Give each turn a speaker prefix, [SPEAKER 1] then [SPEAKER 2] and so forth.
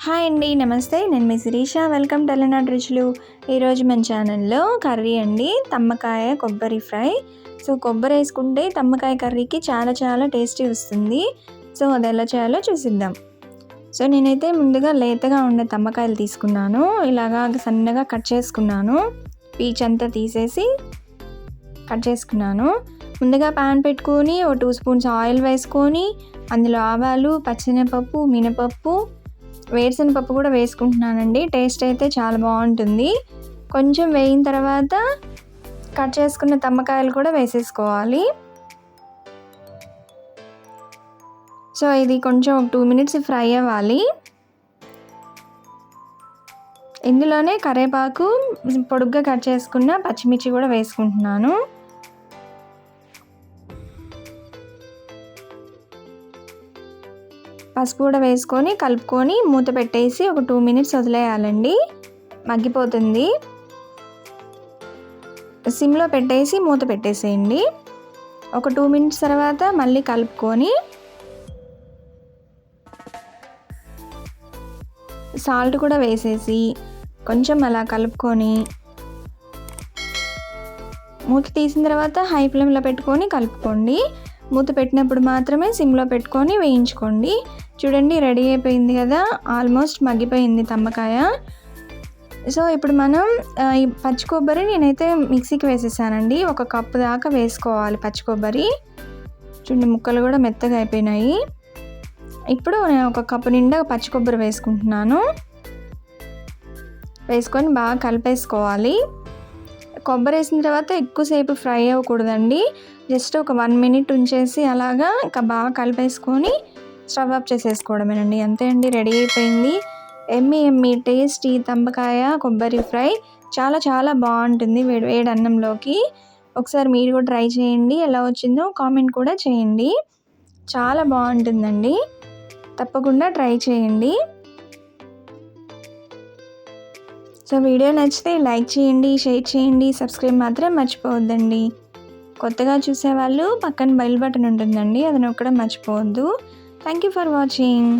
[SPEAKER 1] Hi అండి, నమస్తే. నేను మీ శిరీష. వెల్కమ్ టు అలనాటి రుచులు. ఈరోజు మన ఛానల్లో కర్రీ అండి, తమ్మకాయ కొబ్బరి ఫ్రై. సో కొబ్బరి వేసుకుంటే తమ్మకాయ కర్రీకి చాలా చాలా టేస్టీ వస్తుంది. సో అది ఎలా చేయాలో చూసిద్దాం. సో నేనైతే ముందుగా లేతగా ఉండే తమ్మకాయలు తీసుకున్నాను. ఇలాగా సన్నగా కట్ చేసుకున్నాను. పీచ్ అంతా తీసేసి కట్ చేసుకున్నాను. ముందుగా ప్యాన్ పెట్టుకొని 2 స్పూన్స్ ఆయిల్ వేసుకొని అందులో ఆవాలు, పచ్చెనపప్పు, మినపప్పు, వేరుశనగపప్పు కూడా వేసుకుంటున్నానండి. టేస్ట్ అయితే చాలా బాగుంటుంది. కొంచెం వేగిన తర్వాత కట్ చేసుకున్న తమ్మకాయలు కూడా వేసేసుకోవాలి. సో ఇది కొంచెం 2 మినిట్స్ ఫ్రై అవ్వాలి. ఇందులోనే కరివేపాకు, పొడుగ్గా కట్ చేసుకున్న పచ్చిమిర్చి కూడా వేసుకుంటున్నాను. పసుపు కూడా వేసుకొని కలుపుకొని మూత పెట్టేసి ఒక 2 మినిట్స్ వదిలేయాలండి. మగ్గిపోతుంది. సిమ్లో పెట్టేసి మూత పెట్టేసేయండి. ఒక 2 మినిట్స్ తర్వాత మళ్ళీ కలుపుకొని సాల్ట్ కూడా వేసేసి కొంచెం అలా కలుపుకొని మూత తీసిన తర్వాత హై ఫ్లేమ్లో పెట్టుకొని కలుపుకోండి. మూత పెట్టినప్పుడు మాత్రమే సిమ్లో పెట్టుకొని వేయించుకోండి. చూడండి, రెడీ అయిపోయింది కదా, ఆల్మోస్ట్ మగ్గిపోయింది తమ్మకాయ. సో ఇప్పుడు మనం ఈ పచ్చి కొబ్బరి నేనైతే మిక్సీకి వేసేసానండి. 1 కప్పు దాకా వేసుకోవాలి పచ్చి కొబ్బరి. చూడండి, ముక్కలు కూడా మెత్తగా అయిపోయినాయి. ఇప్పుడు నేను 1 కప్పు నిండా పచ్చి కొబ్బరి వేసుకుంటున్నాను. వేసుకొని బాగా కలిపేసుకోవాలి. కొబ్బరి వేసిన తర్వాత ఎక్కువసేపు ఫ్రై అవ్వకూడదండి. జస్ట్ ఒక 1 మినిట్ ఉంచేసి అలాగా ఇంకా బాగా కలిపేసుకొని స్టవ్ ఆఫ్ చేసేసుకోవడమేనండి. అంతే అండి, రెడీ అయిపోయింది. ఎమ్మి టేస్టీ తమ్మకాయ కొబ్బరి ఫ్రై. చాలా చాలా బాగుంటుంది వేడి వేడి అన్నంలోకి. ఒకసారి మీరు కూడా ట్రై చేయండి. ఎలా వచ్చిందో కామెంట్ కూడా చేయండి. చాలా బాగుంటుందండి, తప్పకుండా ట్రై చేయండి. సో వీడియో నచ్చితే లైక్ చేయండి, షేర్ చేయండి, సబ్స్క్రైబ్ మాత్రం మర్చిపోవద్దండి. కొత్తగా చూసేవాళ్ళు పక్కన బెల్ బటన్ ఉంటుందండి, అది నొక్కడం మర్చిపోవద్దు. Thank you for watching.